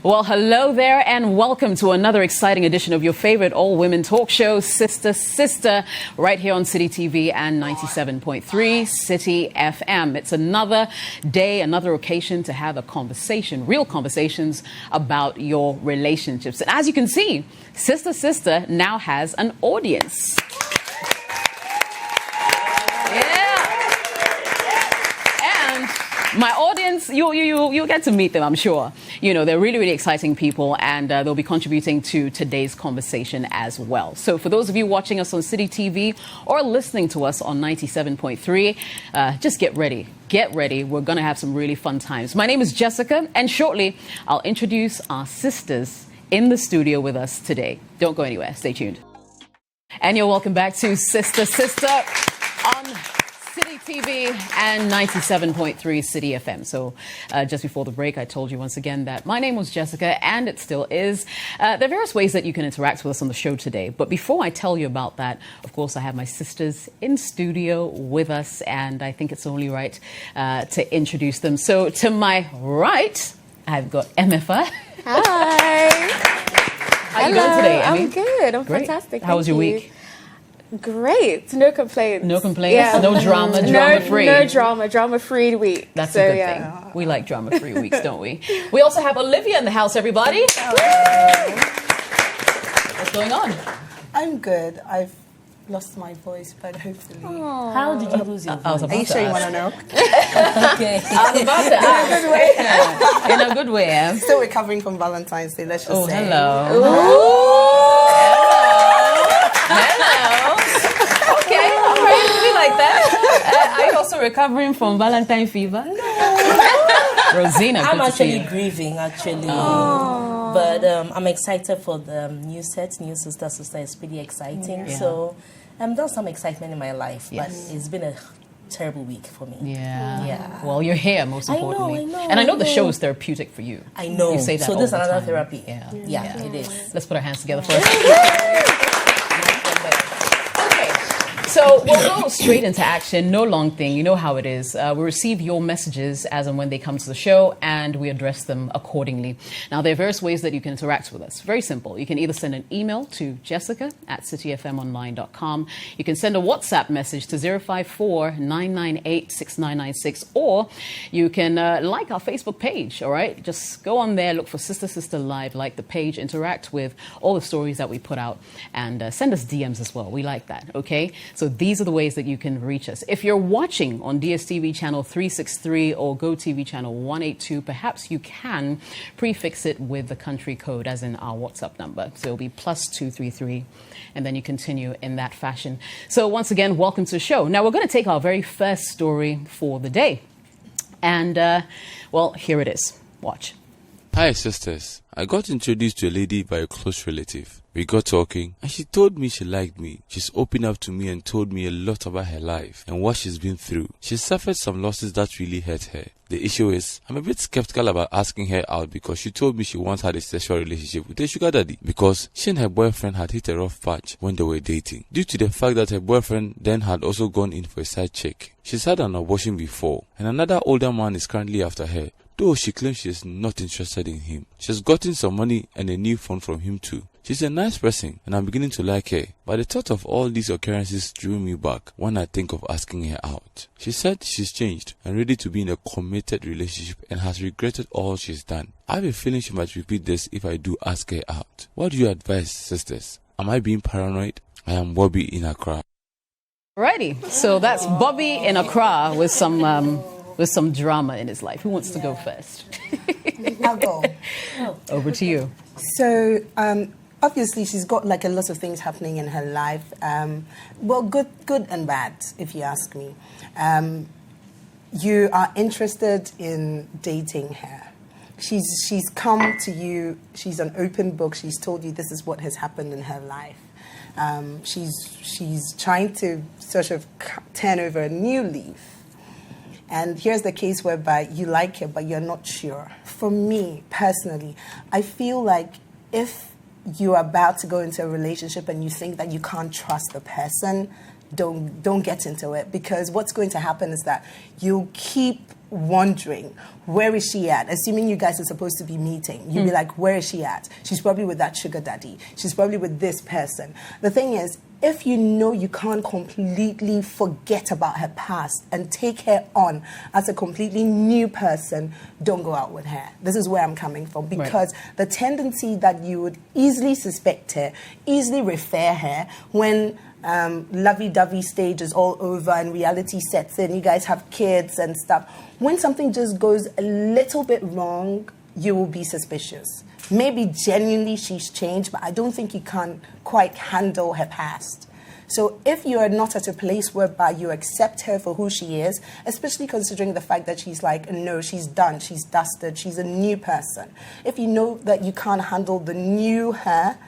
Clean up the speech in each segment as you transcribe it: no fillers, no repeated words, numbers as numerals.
Well, hello there and welcome to another exciting edition of your favorite all-women talk show, Sister Sister, right here on Citi TV and 97.3 Citi FM. It's another day, another occasion to have a conversation, real conversations about your relationships. And as you can see, Sister Sister now has an audience. My audience, you'll get to meet them, I'm sure. You know, they're really, really exciting people, and they'll be contributing to today's conversation as well. So for those of you watching us on Citi TV or listening to us on 97.3, just get ready. Get ready. We're going to have some really fun times. My name is Jessica, and shortly I'll introduce our sisters in the studio with us today. Don't go anywhere. Stay tuned. And you're welcome back to Sister Sister on Citi TV and 97.3 Citi FM. So just before the break, I told you once again that my name was Jessica, and it still is. There are various ways that you can interact with us on the show today. But before I tell you about that, of course, I have my sisters in studio with us, and I think it's only right to introduce them. So to my right, I've got MFA. Hi. How are you doing today, Emmy? I'm good. I'm Great. fantastic. How was your week? Great. No complaints. No complaints? Yeah. No drama-free? No drama-free week. That's a good thing. We like drama-free weeks, don't we? We also have Olivia in the house, everybody. What's going on? I'm good. I've lost my voice, but hopefully. Aww. How did you lose your voice? Are you sure you want to know? Okay. I was about to ask. In a good way. Still recovering from Valentine's Day, let's just say. Hello. Hello. Okay, all right. We like that. Are you also recovering from Valentine fever? Rosina, I'm good to see actually you. grieving, but I'm excited for the new set, New Sister Sister. It's pretty exciting. Yeah. So there's some excitement in my life, Yes. but it's been a terrible week for me. Yeah. Well, you're here, most importantly. I know, and I know the show is therapeutic for you. I know. You say that so all this is the another time. therapy. Yeah, it is. Let's put our hands together first. So we'll go straight into action, no long thing. You know how it is. We receive your messages as and when they come to the show, and we address them accordingly. Now, there are various ways that you can interact with us. Very simple. You can either send an email to jessica@citifmonline.com. You can send a WhatsApp message to 054-998-6996, or you can like our Facebook page, all right? Just go on there, look for Sister Sister Live, like the page, interact with all the stories that we put out, and send us DMs as well. We like that, okay? So these are the ways that you can reach us. If you're watching on DSTV channel 363 or GoTV channel 182, perhaps you can prefix it with the country code, as in our WhatsApp number. So it'll be +233, and then you continue in that fashion. So once again, welcome to the show. Now we're going to take our very first story for the day. And, well, here it is. Watch. Hi sisters, I got introduced to a lady by a close relative. We got talking and she told me she liked me. She's opened up to me and told me a lot about her life and what she's been through. She suffered some losses that really hurt her. The issue is, I'm a bit skeptical about asking her out because she told me she once had a sexual relationship with a sugar daddy because she and her boyfriend had hit a rough patch when they were dating. Due to the fact that her boyfriend then had also gone in for a side chick. She's had an abortion before and another older man is currently after her. Though she claims she is not interested in him. She's gotten some money and a new phone from him too. She's a nice person and I'm beginning to like her. But the thought of all these occurrences drew me back when I think of asking her out. She said she's changed and ready to be in a committed relationship and has regretted all she's done. I have a feeling she might repeat this if I do ask her out. What do you advise, sisters? Am I being paranoid? I am Bobby in Accra. Alrighty, so that's Bobby in Accra with some drama in his life. Who wants to go first? I'll go. Over to you. So, obviously, she's got like a lot of things happening in her life. Well, good and bad, if you ask me. You are interested in dating her. She's come to you. She's an open book. She's told you this is what has happened in her life. She's trying to sort of turn over a new leaf. And here's the case whereby you like her, but you're not sure. For me, personally, I feel like if you're about to go into a relationship and you think that you can't trust the person, don't get into it. Because what's going to happen is that you'll keep wondering, where is she at? Assuming you guys are supposed to be meeting, you'd be like, where is she at? She's probably with that sugar daddy. She's probably with this person. The thing is, if you know you can't completely forget about her past and take her on as a completely new person, don't go out with her. This is where I'm coming from, because the tendency that you would easily suspect her, easily refer her when lovey-dovey stage is all over and reality sets in, you guys have kids and stuff. When something just goes a little bit wrong, you will be suspicious. Maybe genuinely she's changed, but I don't think you can quite handle her past. So if you are not at a place whereby you accept her for who she is, especially considering the fact that she's like, no, she's done, she's dusted, she's a new person. If you know that you can't handle the new her,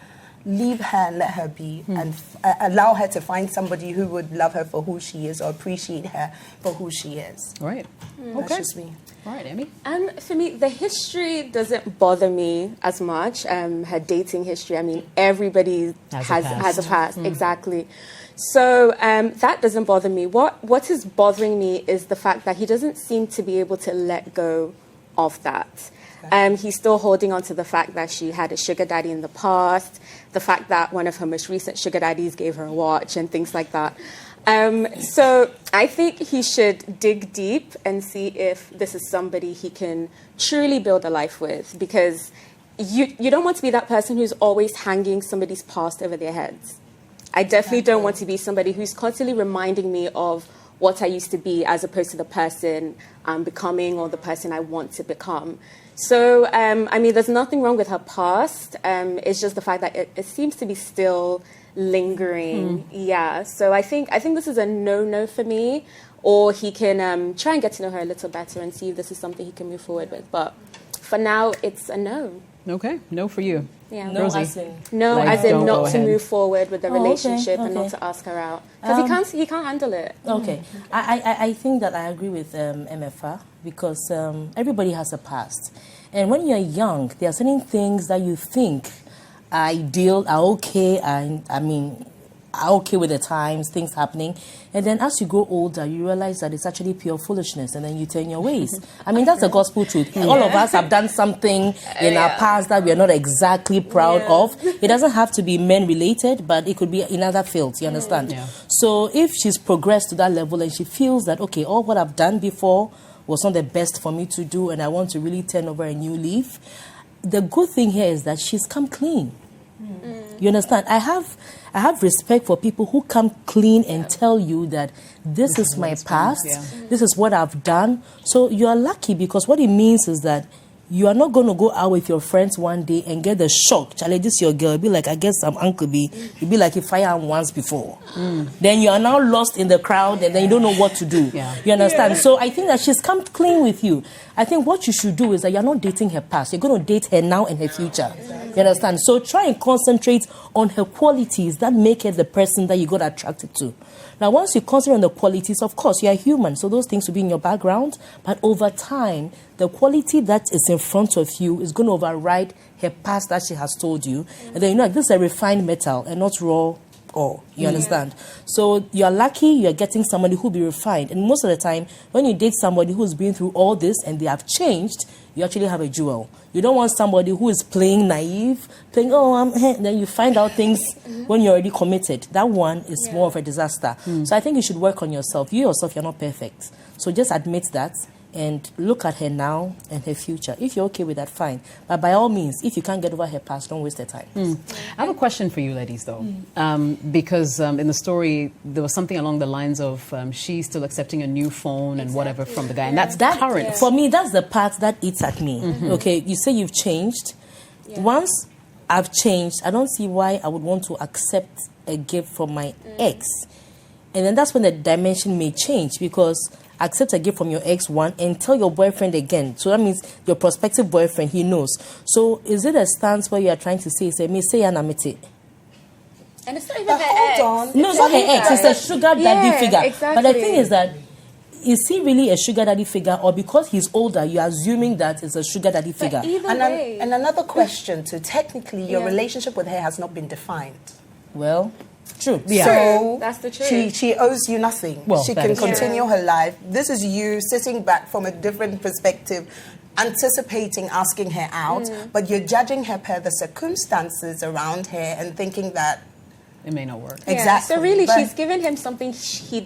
leave her and let her be, and allow her to find somebody who would love her for who she is or appreciate her for who she is. Right. That's just me. All right, Emmy? For me, the history doesn't bother me as much. Her dating history, I mean, everybody has a past. Exactly. So that doesn't bother me. What is bothering me is the fact that he doesn't seem to be able to let go of that. He's still holding on to the fact that she had a sugar daddy in the past, the fact that one of her most recent sugar daddies gave her a watch and things like that. So I think he should dig deep and see if this is somebody he can truly build a life with, because you don't want to be that person who's always hanging somebody's past over their heads. I definitely don't want to be somebody who's constantly reminding me of what I used to be as opposed to the person I'm becoming or the person I want to become. So, I mean, there's nothing wrong with her past. It's just the fact that it seems to be still lingering. Yeah. So I think this is a no-no for me. Or he can try and get to know her a little better and see if this is something he can move forward with. But for now, it's a no. Okay. No for you. Yeah. No, Rosie? as in, No, Like, as in don't not go to ahead. move forward with the relationship and okay. not to ask her out. Because he can't handle it. Okay, I think that I agree with MFA, because everybody has a past. And when you're young, there are certain things that you think are okay, are okay with the times, things happening. And then as you grow older, you realize that it's actually pure foolishness, and then you turn your ways. I mean, that's the gospel truth. All of us have done something in our past that we are not exactly proud of. It doesn't have to be men-related, but it could be in other fields, you understand? Yeah. So if she's progressed to that level and she feels that, okay, all what I've done before was not the best for me to do, and I want to really turn over a new leaf, the good thing here is that she's come clean. You understand? I have respect for people who come clean and tell you that this is my past, this is what I've done. So you are lucky, because what it means is that you are not going to go out with your friends one day and get the shock. Charlie, this is your girl. Be like, I guess I'm Uncle B. You'll be like, if I am once before. Then you are now lost in the crowd, and then you don't know what to do. You understand? So I think that she's come clean with you. I think what you should do is that you're not dating her past. You're going to date her now and her future. You understand? So try and concentrate on her qualities that make her the person that you got attracted to. Now, once you concentrate on the qualities, of course, you are human, so those things will be in your background. But over time, the quality that is in front of you is going to override her past that she has told you. And then, this is a refined metal and not raw ore. You understand? So you're lucky you're getting somebody who'll be refined. And most of the time, when you date somebody who's been through all this and they have changed, you actually have a jewel. You don't want somebody who is playing naive, playing, then you find out things when you're already committed. That one is more of a disaster. So I think you should work on yourself. You yourself, you're not perfect. So just admit that and look at her now and her future. If you're okay with that, fine. But by all means, if you can't get over her past, don't waste her time. I have a question for you, ladies, though. Because in the story, there was something along the lines of she's still accepting a new phone and whatever from the guy. And that's current. For me, that's the part that eats at me. Okay, you say you've changed. Once I've changed, I don't see why I would want to accept a gift from my ex. And then that's when the dimension may change, because accept a gift from your ex one and tell your boyfriend again. So that means your prospective boyfriend, he knows. So is it a stance where you are trying to say me say anamite? And it's not even her ex. No, it's not her ex. It's a sugar daddy figure. Exactly. But the thing is that, is he really a sugar daddy figure, or because he's older, you're assuming that it's a sugar daddy figure? And another question too. Technically, your relationship with her has not been defined. Well, True. Yeah. So that's the truth. she owes you nothing. Well, she that can is true. continue her life. This is you sitting back from a different perspective, anticipating asking her out, but you're judging her per the circumstances around her and thinking that It may not work. Yeah. exactly. So really, But- she's given him something he's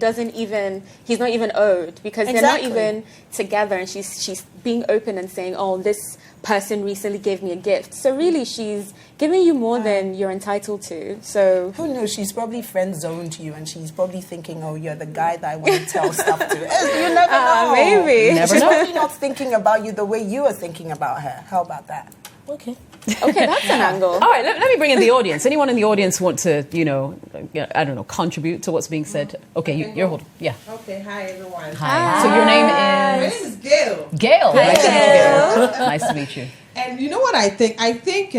not even owed, because they're not Exactly. even together, and she's being open and saying, oh, this person recently gave me a gift. So really, she's giving you more than you're entitled to. So who knows? She's probably friend zoned you, and she's probably thinking, "Oh, you're the guy that I want to tell stuff to." You never know. maybe. Never She's know. probably not thinking about you the way you are thinking about her. How about that? Okay. Okay, that's an angle. All right, let me bring in the audience. Anyone in the audience want to, I don't know, contribute to what's being said? Okay, you're holding. Yeah. Okay, hi everyone. Hi. So your name My is name is Gail. Gail. Hi, Nice to meet Gail. you. Nice to meet you. And you know what I think? I think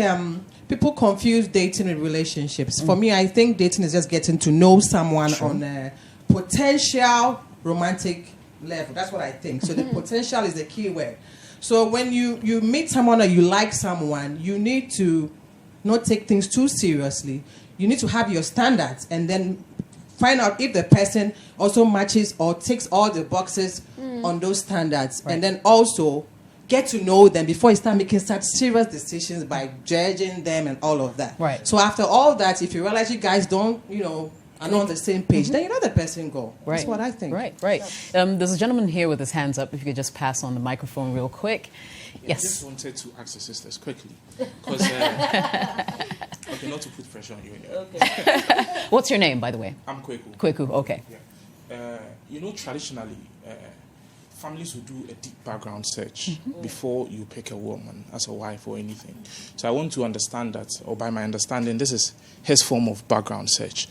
people confuse dating with relationships. For me, I think dating is just getting to know someone on a potential romantic level. That's what I think. So the potential is the key word. So when you meet someone or you like someone, you need to not take things too seriously. You need to have your standards and then find out if the person also matches or ticks all the boxes on those standards. Right. And then also get to know them before you start making such serious decisions by judging them and all of that. Right. So after all that, if you realize you guys don't, are not on the same page, then you let the person go. Right. That's what I think. Right. There's a gentleman here with his hands up. If you could just pass on the microphone real quick. I Yes. just wanted to ask the sisters quickly. Because, okay, not to put pressure on you. What's your name, by the way? I'm Kweku. Kweku. Okay. Yeah. Traditionally, families will do a deep background search before you pick a woman as a wife or anything. So I want to understand that, or by my understanding, this is his form of background search.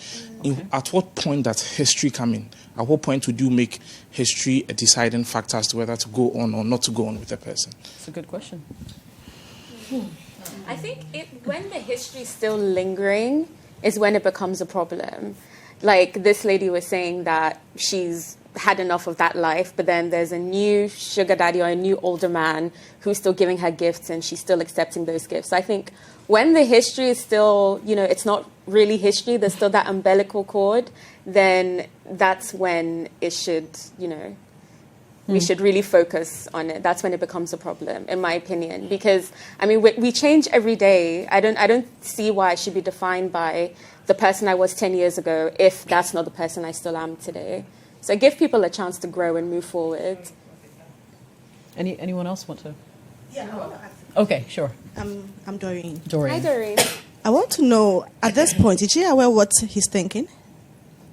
At what point does history come in? At what point would you make history a deciding factor as to whether to go on or not to go on with a person? It's a good question. I think when the history is still lingering is when it becomes a problem. Like this lady was saying that she's had enough of that life, but then there's a new sugar daddy or a new older man who's still giving her gifts and she's still accepting those gifts. I think when the history is still, it's not really history, there's still that umbilical cord, then that's when it should, we should really focus on it. That's when it becomes a problem, in my opinion, because we change every day. I don't see why I should be defined by the person I was 10 years ago if that's not the person I still am today. So give people a chance to grow and move forward. Anyone else want to? Yeah, I want to ask. Okay, sure. I'm Doreen. Doreen. Hi, Doreen. I want to know, at this point, is she aware what he's thinking?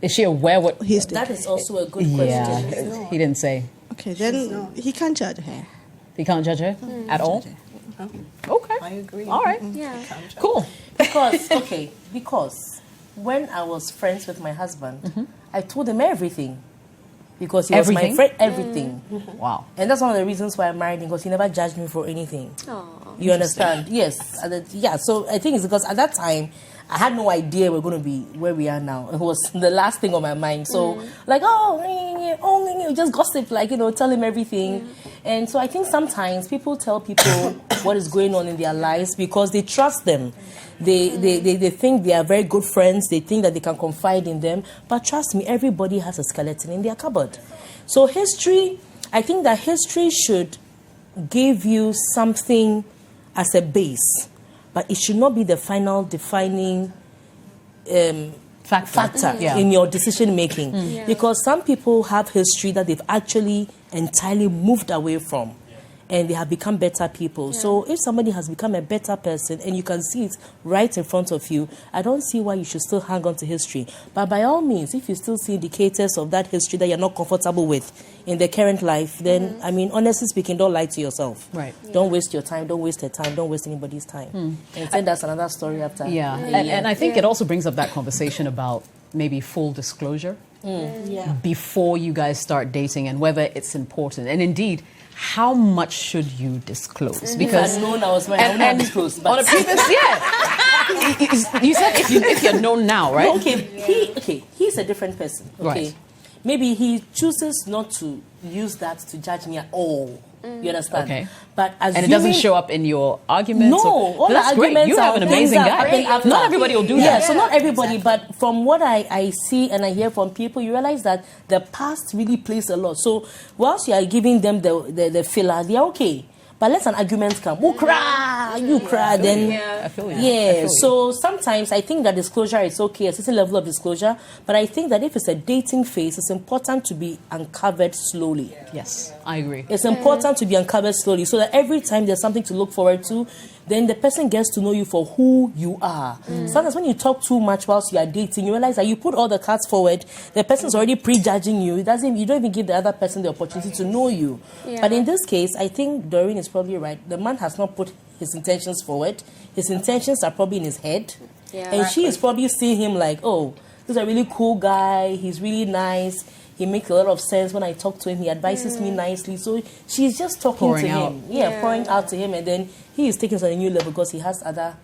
Is she aware what? That is also a good question. Yeah, he didn't say. Okay, then he can't judge her. He can't judge her at all? Okay. I agree. All right. Yeah. Cool. Because when I was friends with my husband, I told him everything. Because he was my Everything? friend, everything. Wow. And that's one of the reasons why I married him, because he never judged me for anything. Aww. You understand? Yes. So I think it's because at that time, I had no idea we're going to be where we are now. It was the last thing on my mind. So, just gossip, tell him everything. And so I think sometimes people tell people what is going on in their lives because they trust them. They think they are very good friends. They think that they can confide in them. But trust me, everybody has a skeleton in their cupboard. So I think that history should give you something as a base. But it should not be the final defining factor in your decision making. Yeah. Because some people have history that they've actually entirely moved away from. And they have become better people. Yeah. So if somebody has become a better person and you can see it right in front of you, I don't see why you should still hang on to history. But by all means, if you still see indicators of that history that you're not comfortable with in the current life, then, honestly speaking, don't lie to yourself. Right. Yeah. Don't waste your time. Don't waste their time. Don't waste anybody's time. And then that's another story after. Yeah. And I think it also brings up that conversation about maybe full disclosure before you guys start dating and whether it's important. And indeed, how much should you disclose? Because I've known I was married, I would not disclose. On a previous, you said if you're known now, right? He's a different person. Okay, Right. Maybe he chooses not to use that to judge me at all. You understand? Okay. But and it doesn't show up in your arguments? No, all the arguments you have an amazing guy. Not everybody will do that. Yeah, so not everybody, but from what I see and I hear from people, you realize that the past really plays a lot. So whilst you are giving them the filler, they are okay. But let an argument come. You cry, then... I feel you. Yeah, so sometimes I think that disclosure is okay, a certain level of disclosure, but I think that if it's a dating phase, it's important to be uncovered slowly. Yes, I agree. It's important to be uncovered slowly so that every time there's something to look forward to, then the person gets to know you for who you are. Sometimes when you talk too much whilst you are dating, you realize that you put all the cards forward, the person's already prejudging you. You don't even give the other person the opportunity to know you. Yeah. But in this case, I think Doreen is probably right. The man has not put his intentions forward. His intentions are probably in his head. Yeah, and she is probably seeing him like, oh, this is a really cool guy. He's really nice. He makes a lot of sense when I talk to him. He advises me nicely. So she's just talking pouring to out. him. Yeah, pouring out to him. And then he is taking it to a new level because he has other...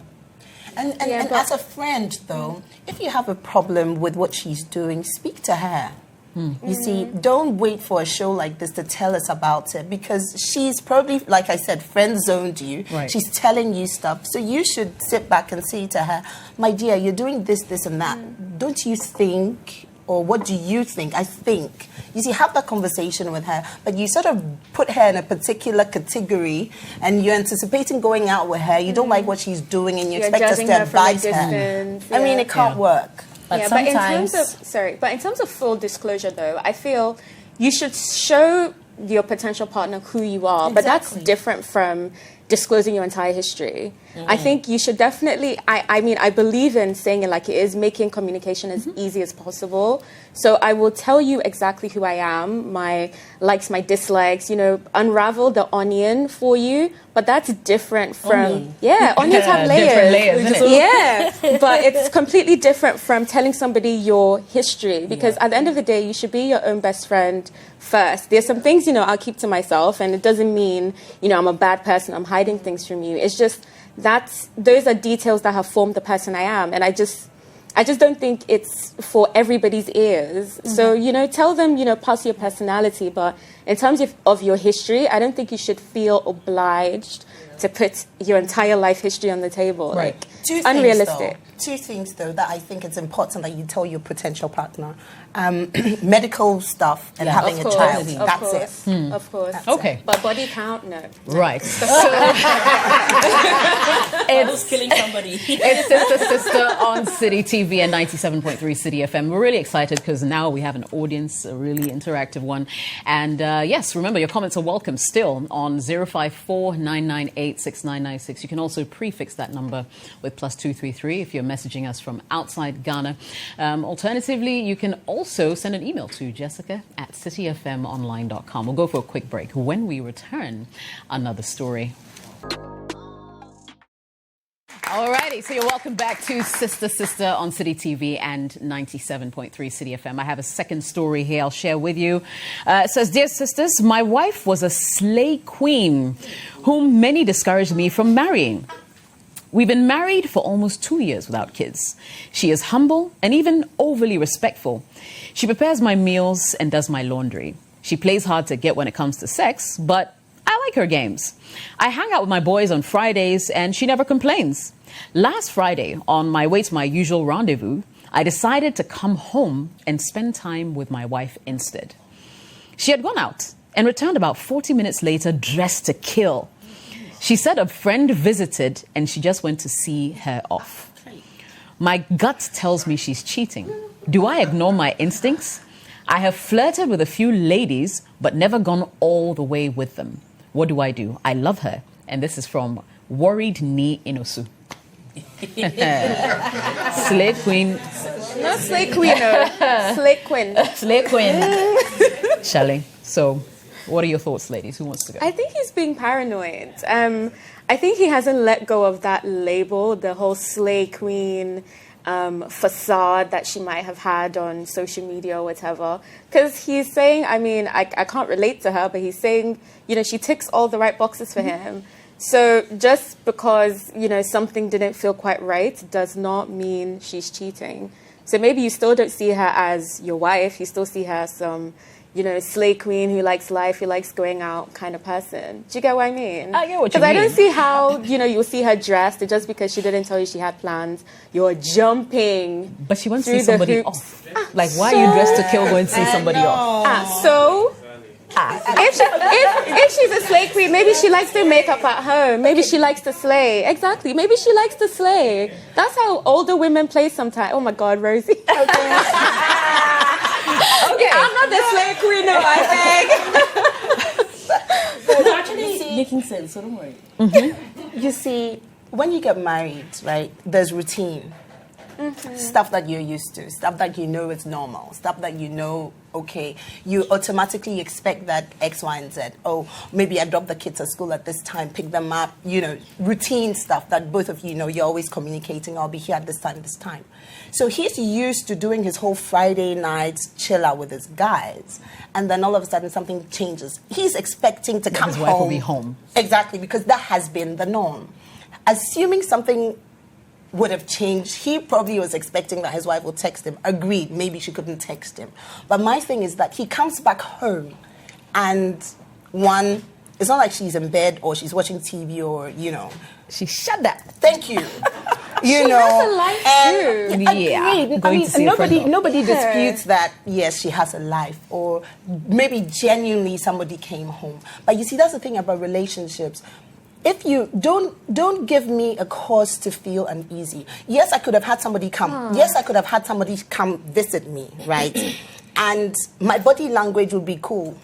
And as a friend, though, if you have a problem with what she's doing, speak to her. You see, don't wait for a show like this to tell us about it, because she's probably, like I said, friend-zoned you. Right. She's telling you stuff. So you should sit back and say to her, my dear, you're doing this, this, and that. Don't you think... Or what do you think? I think. You see, have that conversation with her, but you sort of put her in a particular category and you're anticipating going out with her. You don't like what she's doing and you expect us to advise her. Yeah. I mean, it can't work. But sometimes... But in terms of full disclosure, though, I feel you should show your potential partner who you are, but that's different from disclosing your entire history. I think you should definitely, I mean, I believe in saying it like it is, making communication as easy as possible. So I will tell you exactly who I am, my likes, my dislikes, you know, unravel the onion for you. But that's different from, onions have layers. Different layers, isn't it? Yeah, but it's completely different from telling somebody your history, because at the end of the day, you should be your own best friend first. There's some things, you know, I'll keep to myself, and it doesn't mean, you know, I'm a bad person, I'm hiding things from you. It's just those are details that have formed the person I am, and I just don't think it's for everybody's ears. So, you know, tell them, you know, pass your personality, but in terms of your history, I don't think you should feel obliged to put your entire life history on the table. Right. Like, unrealistic. Two things, though, that I think it's important that you tell your potential partner. Medical stuff and having a child. That's it. Of course. Okay. But body count, no. Right. So it's killing somebody. It's Sister on Citi TV and 97.3 Citi FM. We're really excited because now we have an audience, a really interactive one. And yes, remember, your comments are welcome still on 054 998 6996. You can also prefix that number with +233 if you're messaging us from outside Ghana. Alternatively, you can also send an email to jessica@citifmonline.com. We'll go for a quick break. When we return, another story. Alrighty, so you're welcome back to Sister on Citi TV and 97.3 Citi FM. I have a second story here I'll share with you. It says, Dear sisters, my wife was a slay queen whom many discouraged me from marrying. We've been married for almost 2 years without kids. She is humble and even overly respectful. She prepares my meals and does my laundry. She plays hard to get when it comes to sex, but I like her games. I hang out with my boys on Fridays and she never complains. Last Friday, on my way to my usual rendezvous, I decided to come home and spend time with my wife instead. She had gone out and returned about 40 minutes later dressed to kill. She said a friend visited and she just went to see her off. My gut tells me she's cheating. Do I ignore my instincts? I have flirted with a few ladies, but never gone all the way with them. What do? I love her. And this is from Worried Ni Inosu. Slay Queen. Not Slay Queen, no. Slay Queen. Slay Queen. Shelley, so what are your thoughts, ladies? Who wants to go? I think he's being paranoid. I think he hasn't let go of that label, the whole Slay Queen facade that she might have had on social media or whatever. Because he's saying, I mean, I can't relate to her, but he's saying, you know, she ticks all the right boxes for him. So just because, you know, something didn't feel quite right does not mean she's cheating. So maybe you still don't see her as your wife. You still see her as some, slay queen who likes life, who likes going out kind of person. Do you get what I mean? I get what you mean. Because I don't see how, you'll see her dressed just because she didn't tell you she had plans. You're jumping. But she wants to see somebody off. Like, why are you dressed to kill going to see somebody off? If she's a slay queen, maybe she likes to make up at home. Maybe she likes to slay. Exactly. Maybe she likes to slay. That's how older women play sometimes. Oh my God, Rosie. Okay. I'm not the slay queen, no, I beg. It's actually making sense, so don't worry. Mm-hmm. You see, when you get married, right, there's routine. Mm-hmm. Stuff that you're used to, stuff that you know is normal, stuff that you know, okay, you automatically expect that X, Y, and Z. Oh, maybe I drop the kids at school at this time, pick them up, routine stuff that both of you know, you're always communicating, I'll be here at this time. So he's used to doing his whole Friday nights chill out with his guys, and then all of a sudden something changes. He's expecting to come home. His wife will be home. Exactly, because that has been the norm. Assuming something would have changed, he probably was expecting that his wife would text him. Agreed, maybe she couldn't text him. But my thing is that he comes back home and it's not like she's in bed or she's watching TV or, She shut that. Thank you. She has a life too. Yeah. Nobody disputes that, yes, she has a life, or maybe genuinely somebody came home. But you see, that's the thing about relationships. If you don't give me a cause to feel uneasy. Yes, I could have had somebody come. Yes, I could have had somebody come visit me, right? And my body language would be cool.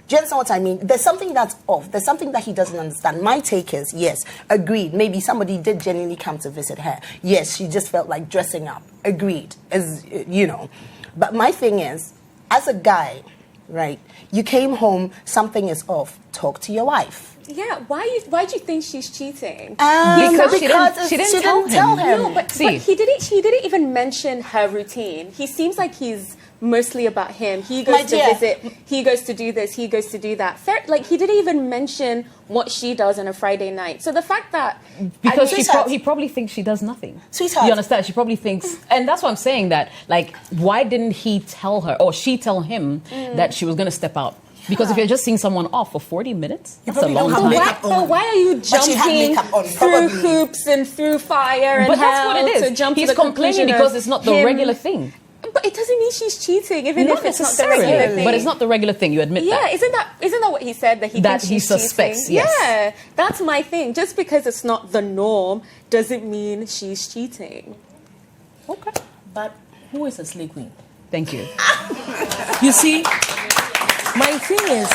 Do you understand what I mean? There's something that's off. There's something that he doesn't understand. My take is, yes, agreed. Maybe somebody did genuinely come to visit her. Yes, she just felt like dressing up. Agreed. But my thing is, as a guy, right, you came home, something is off. Talk to your wife. Yeah, why do you think she's cheating? Because she didn't tell him. No, but he didn't even mention her routine. He seems like he's mostly about him. He goes to visit, he goes to do this, he goes to do that. He didn't even mention what she does on a Friday night. So the fact that... Because he probably thinks she does nothing. Sweetheart. You understand? She probably thinks... And that's why I'm saying that, why didn't he tell her, or she tell him that she was going to step out? Because if you're just seeing someone off for 40 minutes, that's a long time. But why are you jumping through hoops and through fire and But that's what it is. To jump He's to the complaining because it's not the regular thing. But it doesn't mean she's cheating, even if it's not the necessarily. regular thing. But it's not the regular thing. You admit that. Yeah, isn't that what he said, that he thinks she's suspects? Cheating? Yes. Yeah, that's my thing. Just because it's not the norm doesn't mean she's cheating. Okay, but who is a slay queen? Thank you. You see, my thing is,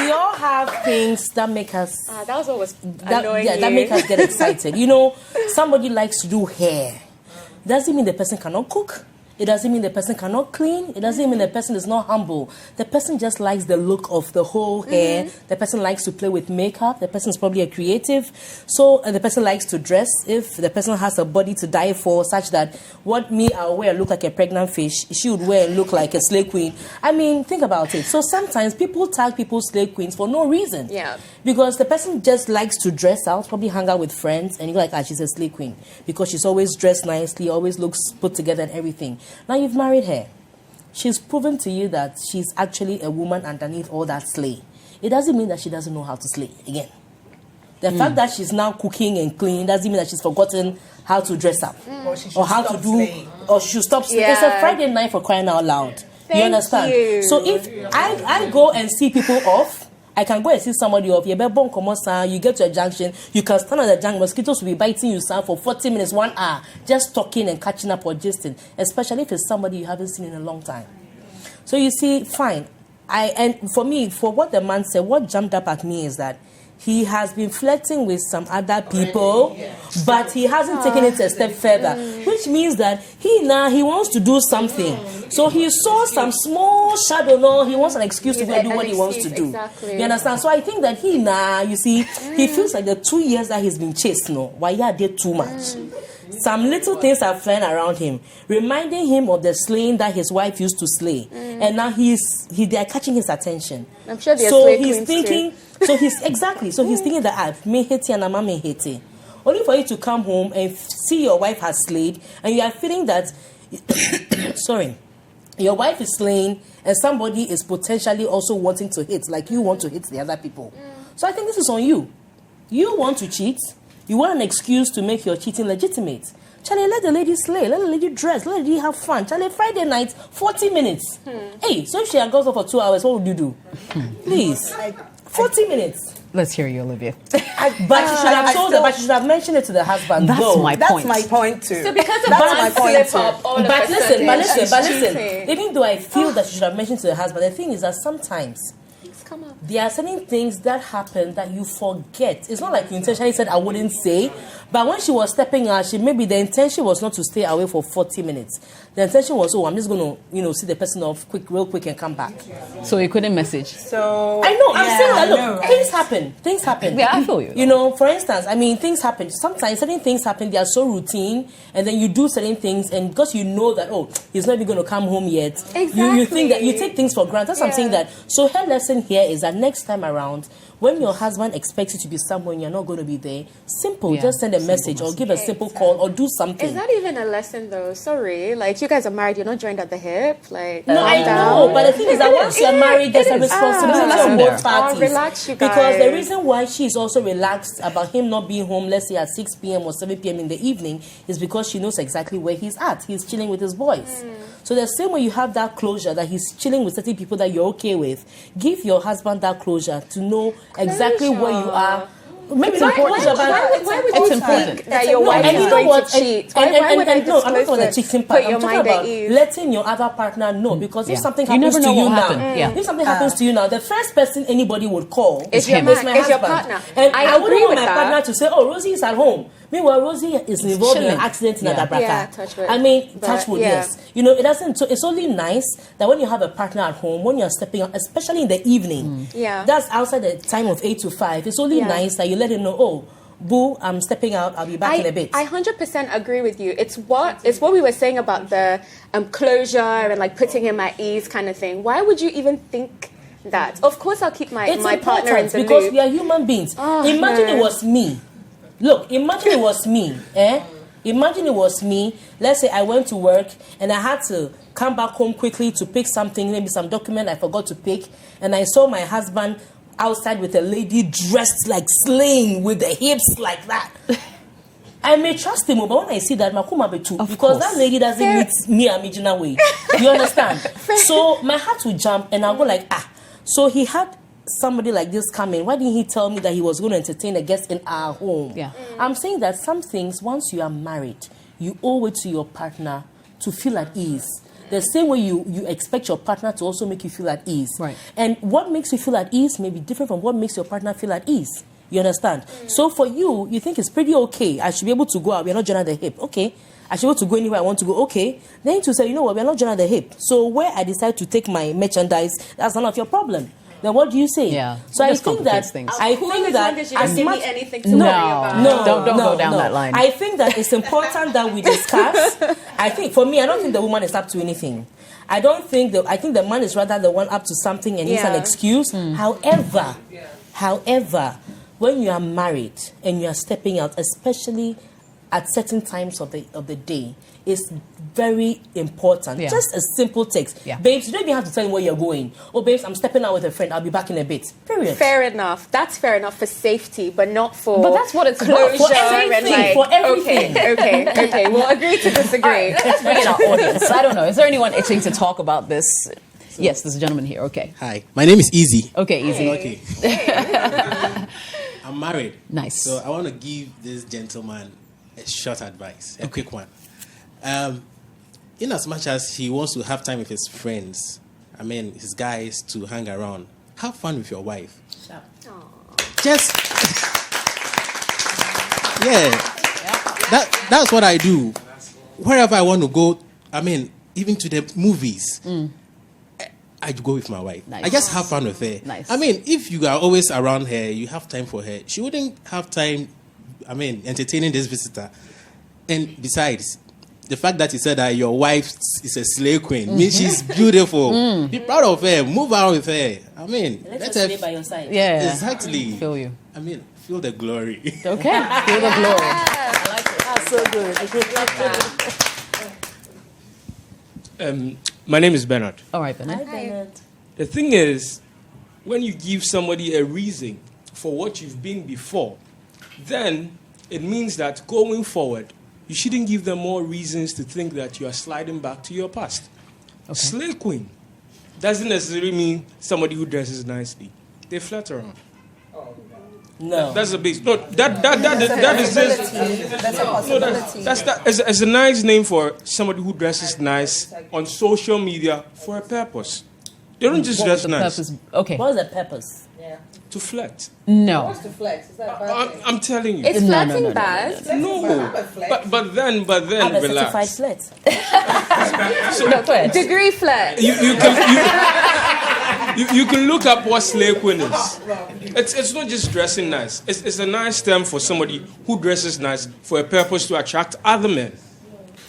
we all have things that make us... that was what was annoying that make us get excited. Somebody likes to do hair. Doesn't mean the person cannot cook. It doesn't mean the person cannot clean. It doesn't mean the person is not humble. The person just likes the look of the whole hair. The person likes to play with makeup. The person is probably a creative. So the person likes to dress. If the person has a body to die for, such that what I'll wear look like a pregnant fish, she would wear look like a slay queen. I mean, think about it. So sometimes people tag people slay queens for no reason. Yeah. Because the person just likes to dress out, probably hang out with friends, and you're like, she's a slay queen. Because she's always dressed nicely, always looks put together and everything. Now you've married her. She's proven to you that she's actually a woman underneath all that slay. It doesn't mean that she doesn't know how to slay again. The fact that she's now cooking and cleaning doesn't mean that she's forgotten how to dress up. Or how to do slaying. Or she should stop slaying. It's a Friday night, for crying out loud. You understand? So if I go and see people off, I can go and see somebody off. You get to a junction, you can stand at the junction, mosquitoes will be biting you for 40 minutes, 1 hour, just talking and catching up or gisting, especially if it's somebody you haven't seen in a long time. So you see, fine. And for me, for what the man said, what jumped up at me is that he has been flirting with some other people, but he hasn't taken it a step further, which means that he wants to do something. So he saw some small shadow. No, he wants an excuse to go do what he wants to do. Exactly. You understand? So I think that he feels like the 2 years that he's been chased, why he did too much. Some little things are flying around him, reminding him of the slaying that his wife used to slay. And now they are catching his attention. I'm sure they're so he's thinking, too. So he's thinking that me hate and I'm hate. Only for you to come home and see your wife has slayed, and you are feeling that Your wife is slaying, and somebody is potentially also wanting to hit, like you want to hit the other people. So I think this is on you. You want to cheat. You want an excuse to make your cheating legitimate. Charlie, let the lady slay. Let the lady dress. Let the lady have fun. Charlie, Friday night, 40 minutes. Hey, so if she had gone off for 2 hours, what would you do? Please. 40 minutes. Let's hear you, Olivia. But you should have told her, but you should have mentioned it to the husband. That's my point. That's my point too. So because of That's one my point slip up, too. all of But a listen, sudden she's cheating. even though I feel that you should have mentioned to the husband, the thing is that sometimes Come up. there are certain things that happen that you forget. It's not like you intentionally said I wouldn't say, but when she was stepping out, maybe the intention was not to stay away for 40 minutes. The intention was, I'm just going to, see the person off real quick and come back. So you couldn't message. So I know, I'm saying that, look, I know, right? things happen. Yeah, I feel you. For instance, things happen. Sometimes certain things happen, they are so routine, and then you do certain things, and because you know that, he's not even going to come home yet, you think that, you take things for granted. That's what I'm saying that. So her lesson here is that next time around, when your husband expects you to be somewhere and you're not going to be there, just send a message or give a simple call or do something. Is that even a lesson though? Sorry, like you guys are married, you're not joined at the hip. Like no, I know, but the thing is that once you're married, there's a responsibility on both parties. Relax, you guys. Because the reason why she's also relaxed about him not being home, let's say at 6 p.m. or 7 p.m. in the evening, is because she knows exactly where he's at. He's chilling with his boys. So the same way you have that closure that he's chilling with certain people that you're okay with, give your husband that closure to know exactly where you are. Maybe Why important, why would you think that your wife is going to cheat? Why would I disclose I'm not on the cheating part. Put your I'm talking mind at about ease. letting your other partner know, because if something You happens never to know you what now, happened. Yeah. if something happens to you now, the first person anybody would call Is your him. man, Is my is your husband. partner. And I agree wouldn't want with my that. partner to say, Rosie is at home. Meanwhile, Rosie is involved in an chilling. accident in Yeah. Adabraka. Yeah, touch wood. Touch wood, yeah. yes. It doesn't. So it's only nice that when you have a partner at home, when you're stepping out, especially in the evening, that's outside the time of 8 to 5. It's only nice that you let him know, boo, I'm stepping out. I'll be back in a bit. I 100% agree with you. It's what we were saying about the closure and like putting him at ease kind of thing. Why would you even think that? Of course, I'll keep my partner in the loop. Because we are human beings. Imagine it was me. Look, imagine it was me. Imagine it was me. Let's say I went to work and I had to come back home quickly to pick something, maybe some document I forgot to pick, and I saw my husband outside with a lady dressed like slaying with the hips like that. I may trust him, but when I see that, Makuma be too, because that lady doesn't meet me original way. You understand? So my heart would jump, and I'll go like, So he had somebody like this come in. Why didn't he tell me that he was going to entertain a guest in our home? Yeah. I'm saying that some things, once you are married, you owe it to your partner to feel at ease. The same way you expect your partner to also make you feel at ease. Right. And what makes you feel at ease may be different from what makes your partner feel at ease. You understand? So for you think it's pretty okay. I should be able to go out. We're not joined at the hip. Okay. I should be able to go anywhere I want to go. Okay. Then to say, we're not joined at the hip. So where I decide to take my merchandise, that's none of your problem. Then what do you say? Yeah. So I think that things. As long as you don't give me anything to worry about. Don't go down that line. I think that it's important that we discuss. I don't think the woman is up to anything. I think the man is rather the one up to something and needs an excuse. However, when you are married and you are stepping out, especially at certain times of the day, is very important. Yeah. Just a simple text. Yeah. Babes, you don't even have to tell him where you're going. Oh, babes, I'm stepping out with a friend. I'll be back in a bit. Period. Fair enough. That's fair enough for safety, but not for But that's what it's closure. about. For everything. And For everything. Okay. We'll agree to disagree. Let's bring in our audience. I don't know. Is there anyone itching to talk about this? Yes, there's a gentleman here. Okay. Hi, my name is Easy. Okay, Easy. Okay. I'm married. Nice. So I want to give this gentleman a short advice, a quick one. In as much as he wants to have time with his friends, his guys to hang around, have fun with your wife. Just, that's what I do. Wherever I want to go, even to the movies, I go with my wife. Nice. I just have fun with her. Nice. If you are always around her, you have time for her. She wouldn't have time, entertaining this visitor. And besides, the fact that you said that your wife is a slave queen means she's beautiful. Be proud of her. Move out with her. Let her stay by your side. Yeah. Exactly. Feel you. Feel the glory. Okay. Feel the glory. I like it. That's so good. My name is Bernard. All right, Bernard. Hi, Bernard. The thing is, when you give somebody a reason for what you've been before, then it means that going forward, you shouldn't give them more reasons to think that you are sliding back to your past. Okay. Slay queen doesn't necessarily mean somebody who dresses nicely. They flirt around. No, that's a base. No, that is just. That's a nice name for somebody who dresses nice on social media for a purpose. They don't just dress nice. Purpose? Okay. What's the purpose? To flirt. No. What's to flex? Is that a bad thing? I'm telling you. Is flirting bad? No. But then, I'm a relax. certified flirt. So, no, degree flirt. You can look up what slay queen is. It's not just dressing nice. It's a nice term for somebody who dresses nice for a purpose to attract other men.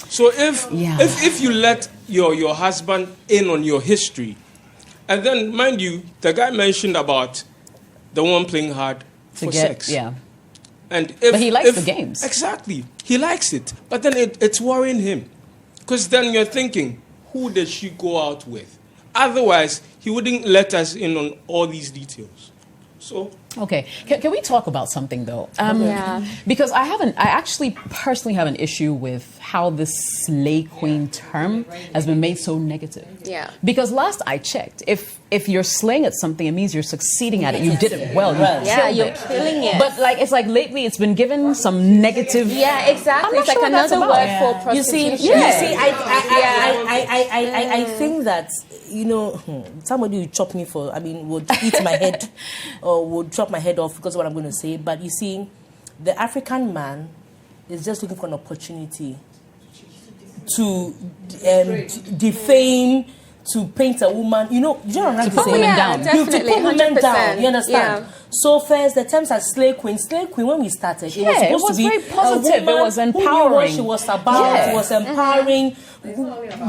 So if you let your husband in on your history, and then mind you, the guy mentioned about the one playing hard for sex. Yeah. And but he likes the games. Exactly. He likes it. But then it's worrying him. Because then you're thinking, who does she go out with? Otherwise, he wouldn't let us in on all these details. So... Okay, can we talk about something though? Because I actually personally have an issue with how this slay queen term has been made so negative. Yeah. Because last I checked, if you're slaying at something, it means you're succeeding at it. You did it well. You're killing it. But it's like lately it's been given some negative. Yeah, exactly. It's like another word for prostitution. You see, I think that, somebody would chop me would eat my head or would chop my head off because of what I'm going to say. But you see, the African man is just looking for an opportunity to defame, to paint a woman. You don't know to put women down. Definitely, to put women 100%. down. You understand? Yeah. So first, the terms are slay queen. Slay queen, when we started, it was very positive. It was empowering. Who knew what she was about. It was empowering.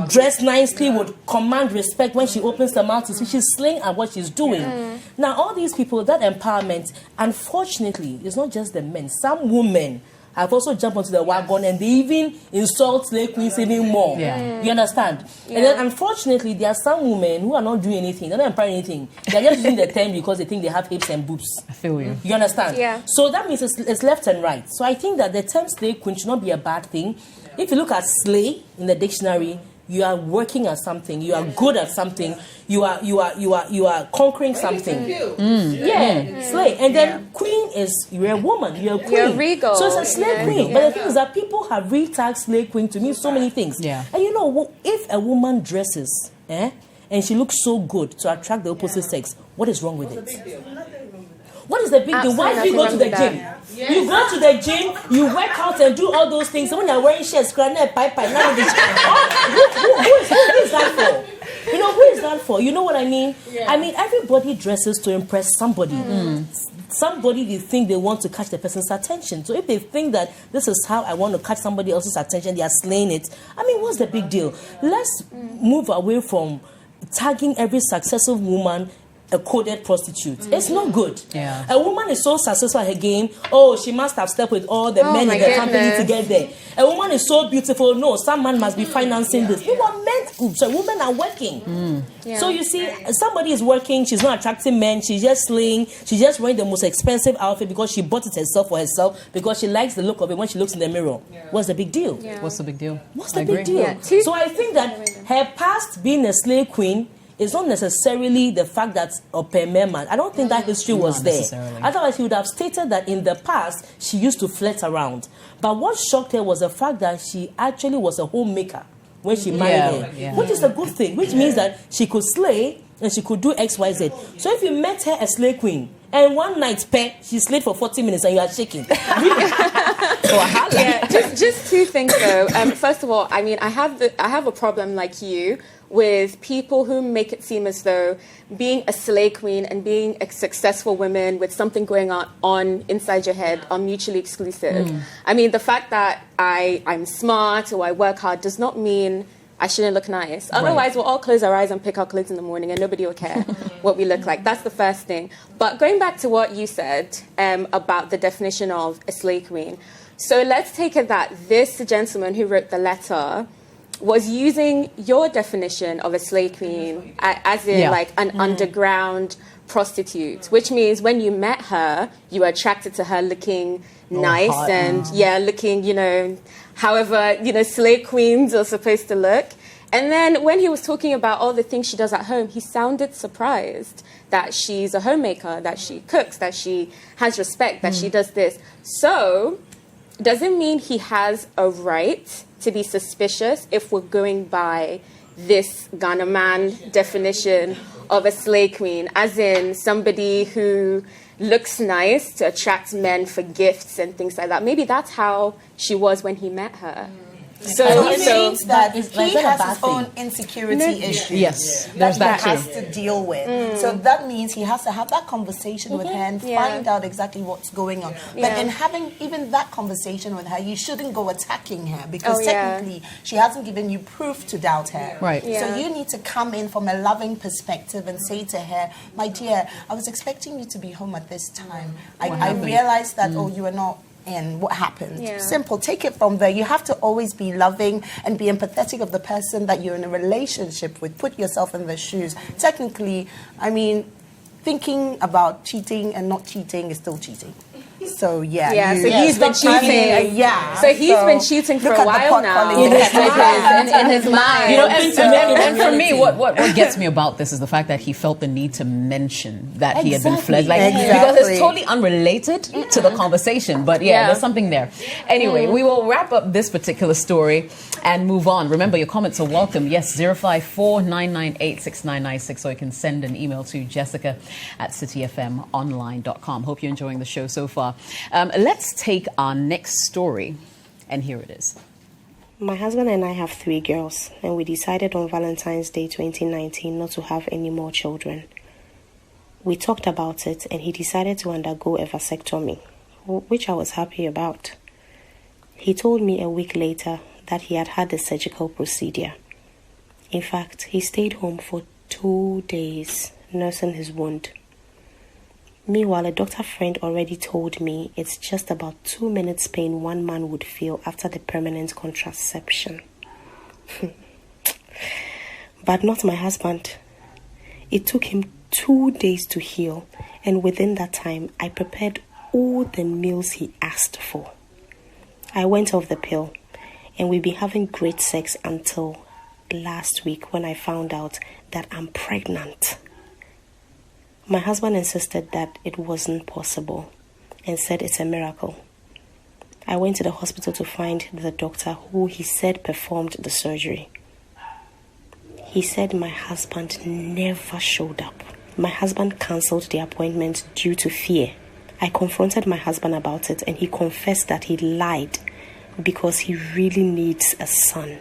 Dressed nicely, would command respect when she opens her mouth to speak. She's slaying at what she's doing. Now, all these people, that empowerment, unfortunately, it's not just the men. Some women have also jumped onto the wagon and they even insult slay queens even more. Yeah. You understand? And then, unfortunately, there are some women who are not doing anything. They're not empowering anything. They're just using the term because they think they have hips and boobs. I feel you. You understand? Yeah. So that means it's left and right. So I think that the term slay queen should not be a bad thing. If you look at slay in the dictionary, you are working at something. You are good at something. You are conquering something. Slay. And then queen is, you're a woman. You're a queen. You're regal. So it's a slay queen. But the thing is that people have re-tagged slay queen to mean so many things. Yeah. And if a woman dresses, and she looks so good to attract the opposite sex, what is wrong with it? What is the big deal? Why do you go to the gym? Yes. You go to the gym, you work out and do all those things. So when you're wearing shirts, granite, pipe, none of this. Who is that for? Who is that for? You know what I mean? Yeah. I mean, everybody dresses to impress somebody. Somebody they think they want to catch the person's attention. So if they think that this is how I want to catch somebody else's attention, they are slaying it. I mean, what's the big deal? Let's move away from tagging every successful woman a coded prostitute. It's not good. Yeah. A woman is so successful at her game. Oh, she must have slept with all the men in the company to get there. A woman is so beautiful. No, some man must be financing this. Women are working. So you see, somebody is working. She's not attracting men. She's just slaying. She's just wearing the most expensive outfit because she bought it herself for herself because she likes the look of it when she looks in the mirror. What's the big deal? What's the big deal? What's the big deal? So I think that her past being a slave queen is not necessarily the fact that man. I don't think that history was there. Otherwise, he would have stated that in the past, she used to flirt around. But what shocked her was the fact that she actually was a homemaker when she married her, which is a good thing, which means that she could slay and she could do X, Y, Z. So if you met her a slave queen, and one night, she slayed for 40 minutes and you are shaking. Just two things though. First of all, I mean, I have a problem like you with people who make it seem as though being a slay queen and being a successful woman with something going on inside your head are mutually exclusive. I mean, the fact that I'm smart or I work hard does not mean I shouldn't look nice. Otherwise, we'll all close our eyes and pick our clothes in the morning and nobody will care what we look like. That's the first thing. But going back to what you said about the definition of a slay queen. So let's take it that this gentleman who wrote the letter was using your definition of a slave queen as in like an underground prostitute, which means when you met her, you were attracted to her looking nice hot. and looking, however, slave queens are supposed to look. And then when he was talking about all the things she does at home, he sounded surprised that she's a homemaker, that she cooks, that she has respect, that she does this. So does it mean he has a right to be suspicious if we're going by this Ghana man definition of a slave queen, as in somebody who looks nice to attract men for gifts and things like that? Maybe that's how she was when he met her. So it means that he has his own insecurity issues. Yes, there's that he has to deal with. So that means he has to have that conversation with her and find out exactly what's going on. But in having even that conversation with her, you shouldn't go attacking her, because technically she hasn't given you proof to doubt her. Right. So you need to come in from a loving perspective and say to her, my dear, I was expecting you to be home at this time. I realized that, you were not. And what happened? Simple. Take it from there. You have to always be loving and be empathetic of the person that you're in a relationship with. Put yourself in their shoes. Technically, I mean, thinking about cheating and not cheating is still cheating. So so he's been cheating. So he's been cheating for a while now. In his mind. And for me, what gets me about this is the fact that he felt the need to mention that he had been fled, because it's totally unrelated to the conversation. But there's something there. Anyway, we will wrap up this particular story and move on. Remember, your comments are welcome. Yes, 054-998-6996, or you can send an email to jessica@citifmonline.com. Hope you're enjoying the show so far. Let's take our next story, and here it is. My husband and I have 3 girls, and we decided on Valentine's Day 2019 not to have any more children. We talked about it, and he decided to undergo a vasectomy, which I was happy about. He told me a week later that he had had the surgical procedure. In fact, he stayed home for 2 days, nursing his wound. Meanwhile, a doctor friend already told me it's just about 2 minutes pain one man would feel after the permanent contraception. But not my husband. It took him 2 days to heal, and within that time, I prepared all the meals he asked for. I went off the pill, and we've been having great sex until last week when I found out that I'm pregnant. My husband insisted that it wasn't possible and said it's a miracle. I went to the hospital to find the doctor who he said performed the surgery. He said my husband never showed up. My husband cancelled the appointment due to fear. I confronted my husband about it, and he confessed that he lied because he really needs a son.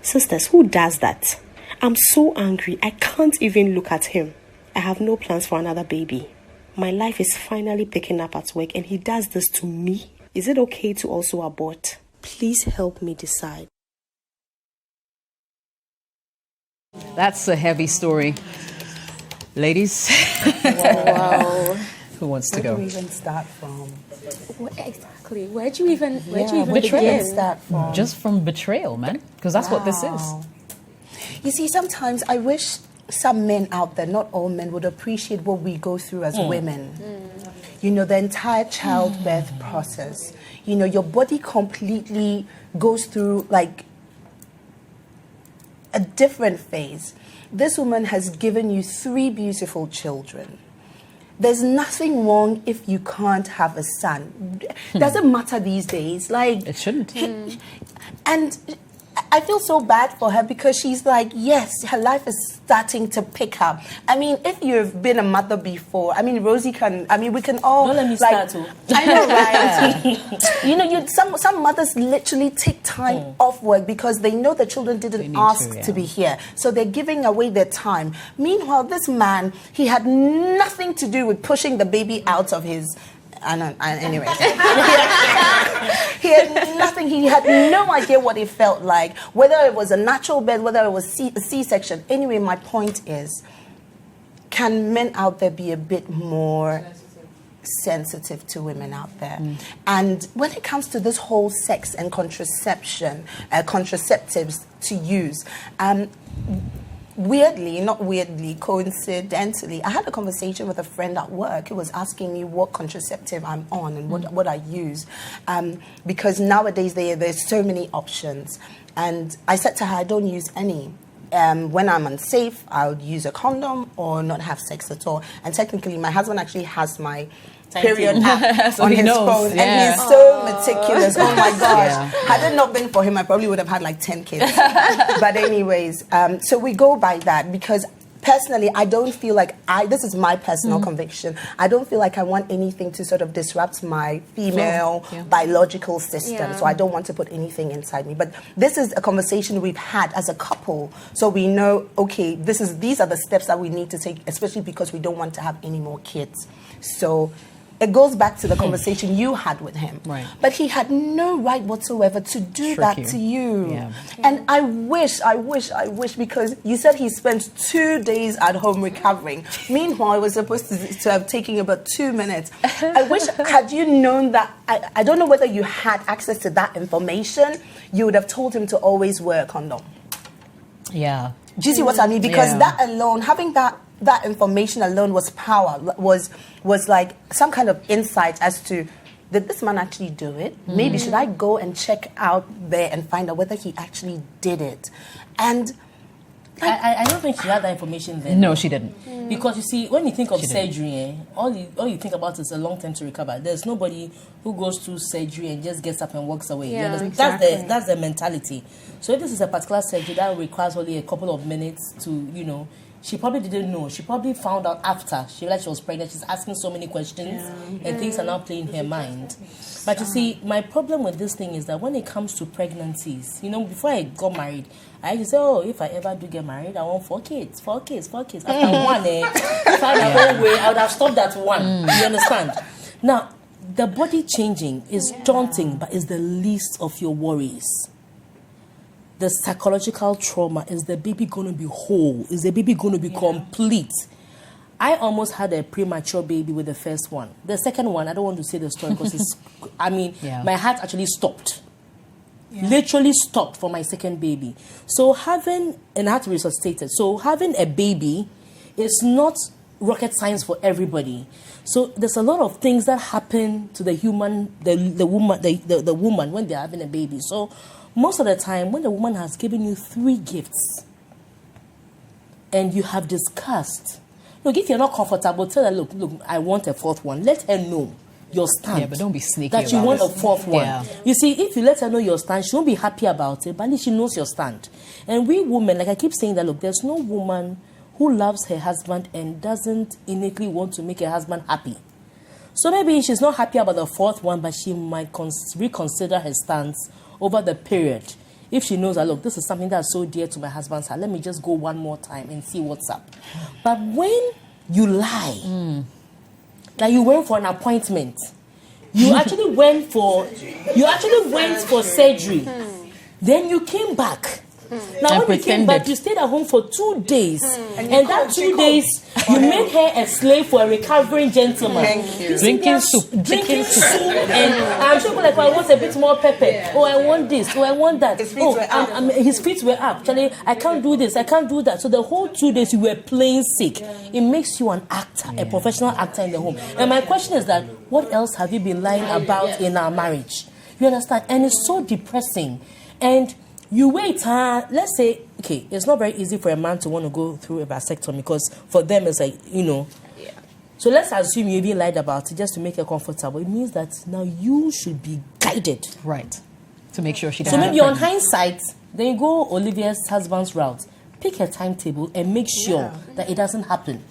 Sisters, who does that? I'm so angry, I can't even look at him. I have no plans for another baby. My life is finally picking up at work, and he does this to me. Is it okay to also abort? Please help me decide. That's a heavy story. Ladies? Wow. Who wants to go? Where do we even start from? Exactly. Where do you even begin? Start from? Just from betrayal, man. Because that's what this is. You see, sometimes I wish some men out there, not all men, would appreciate what we go through as women. You know, the entire childbirth process. You know, your body completely goes through like a different phase. This woman has given you 3 beautiful children. There's nothing wrong if you can't have a son. Doesn't matter these days. Like, it shouldn't. And I feel so bad for her, because she's like, yes, her life is starting to pick up. I mean, if you've been a mother before, I mean, Rosie can, I mean, we can all... Don't let me start too. I know, right? You know, some mothers literally take time off work because they know the children didn't ask to be here. So they're giving away their time. Meanwhile, this man, he had nothing to do with pushing the baby out of his... anyway, he had nothing. He had no idea what it felt like, whether it was a natural birth, whether it was a C-section. Anyway, my point is, can men out there be a bit more sensitive to women out there. And when it comes to this whole sex and contraception, contraceptives to use, coincidentally, I had a conversation with a friend at work who was asking me what contraceptive I'm on and what I use. Because nowadays there's so many options. And I said to her, I don't use any. When I'm unsafe, I'll use a condom or not have sex at all. And technically, my husband actually has my period app so on his phone, and he's so meticulous. Oh my gosh! Had it not been for him, I probably would have had like 10 kids. But anyways, so we go by that because personally, I don't feel like this is my personal conviction. I don't feel like I want anything to sort of disrupt my female biological system. So I don't want to put anything inside me. But this is a conversation we've had as a couple. So we know, okay, these are the steps that we need to take, especially because we don't want to have any more kids. So it goes back to the conversation you had with him. Right. But he had no right whatsoever to do that to you. Yeah. And I wish, because you said he spent 2 days at home recovering. Meanwhile, I was supposed to have taken about 2 minutes. I wish, had you known that, I don't know whether you had access to that information, you would have told him to always wear a condom. Yeah. Do you see what I mean? Because that alone, having that information alone was power, was like some kind of insight as to, did this man actually do it? Maybe should I go and check out there and find out whether he actually did it? And I don't think she had that information then. No, she didn't. Because you see, when you think of surgery, all you think about is a long time to recover. There's nobody who goes through surgery and just gets up and walks away. Yeah, exactly. That's the mentality. So if this is a particular surgery that requires only a couple of minutes to, she probably didn't know. She probably found out after she realized she was pregnant. She's asking so many questions and things are now playing her mind. But you see, my problem with this thing is that when it comes to pregnancies, before I got married, I used to say, if I ever do get married, I want 4 kids. After one, if I had my own way, I would have stopped at 1. You understand? Now, the body changing is daunting, but is the least of your worries. The psychological trauma, is the baby going to be whole? Is the baby going to be complete? I almost had a premature baby with the first one. The second one, I don't want to say the story because my heart actually stopped. Literally stopped for my second baby. So and I had to resuscitate it. So having a baby is not rocket science for everybody. So there's a lot of things that happen to the woman when they're having a baby. So most of the time, when the woman has given you 3 gifts and you have discussed, look, if you're not comfortable, tell her, look, I want a 4th one. Let her know your stand. Yeah, but don't be sneaky that you want a 4th one. Yeah. You see, if you let her know your stand, she won't be happy about it, but at least she knows your stand. And we women, like I keep saying that, look, there's no woman who loves her husband and doesn't innately want to make her husband happy. So maybe she's not happy about the 4th one, but she might reconsider her stance over the period. If she knows that, look, this is something that's so dear to my husband's heart, let me just go one more time and see what's up. But when you lie, like you went for an appointment, you actually went for surgery, then you came back. Now, when you came back, you stayed at home for 2 days. And that 2 days, you made her a slave for a recovering gentleman. Thank you. Drinking soup. And I'm sure like, I want a bit more pepper. Oh, I want this. Oh, I want that. His feet were up. His feet were up. Actually, I can't do this. I can't do that. So the whole 2 days, you were playing sick. It makes you an actor, a professional actor in the home. And my question is that, what else have you been lying about in our marriage? You understand? And it's so depressing. And you wait, let's say, okay, it's not very easy for a man to want to go through a vasectomy because for them it's like, So let's assume you even lied about it just to make her comfortable. It means that now you should be guided. Right. To make sure she doesn't. So maybe on hindsight, then you go Olivia's husband's route. Pick a timetable and make sure that it doesn't happen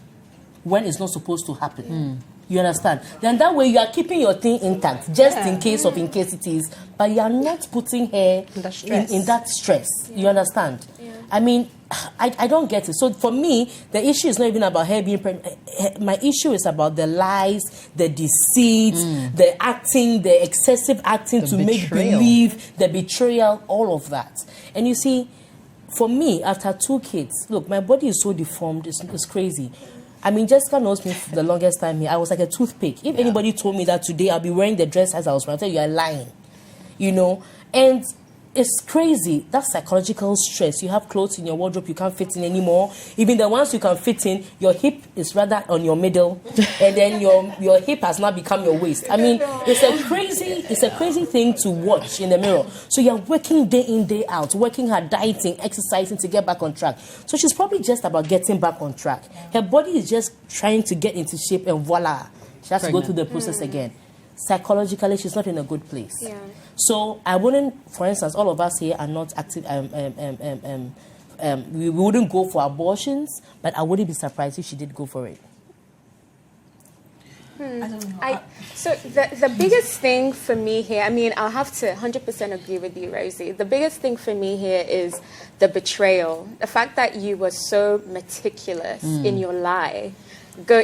when it's not supposed to happen. You understand? Then that way you are keeping your thing intact, just in case it is, but you are not putting her in that stress. You understand? Yeah. I mean, I don't get it. So for me, the issue is not even about her being pregnant. My issue is about the lies, the deceit, the acting, the excessive acting to make believe, the betrayal, all of that. And you see, for me, after 2 kids, look, my body is so deformed, it's crazy. I mean, Jessica knows me for the longest time here. I was like a toothpick. If anybody told me that today I'll be wearing the dress as I was wearing, I'll tell you, you're lying. You know? And it's crazy. That psychological stress. You have clothes in your wardrobe you can't fit in anymore. Even the ones you can fit in, your hip is rather on your middle, and then your hip has now become your waist. I mean, it's a crazy thing to watch in the mirror. So you're working day in, day out, working hard, dieting, exercising to get back on track. So she's probably just about getting back on track. Her body is just trying to get into shape, and voila, she has to go through the process again. Psychologically, she's not in a good place. Yeah. So I wouldn't, for instance, all of us here are not active. We wouldn't go for abortions, but I wouldn't be surprised if she did go for it. I don't know. So the biggest thing for me here, I mean, I'll have to 100% agree with you, Rosie. The biggest thing for me here is the betrayal. The fact that you were so meticulous in your lie.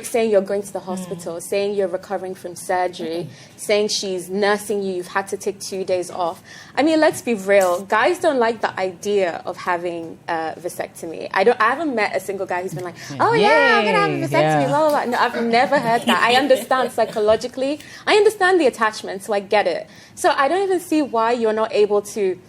Saying you're going to the hospital, saying you're recovering from surgery, saying she's nursing you, you've had to take 2 days off. I mean, let's be real. Guys don't like the idea of having a vasectomy. I haven't met a single guy who's been like, oh yeah, I'm going to have a vasectomy, blah, blah, blah. No, I've never heard that. I understand psychologically. I understand the attachment, so I get it. So I don't even see why you're not able to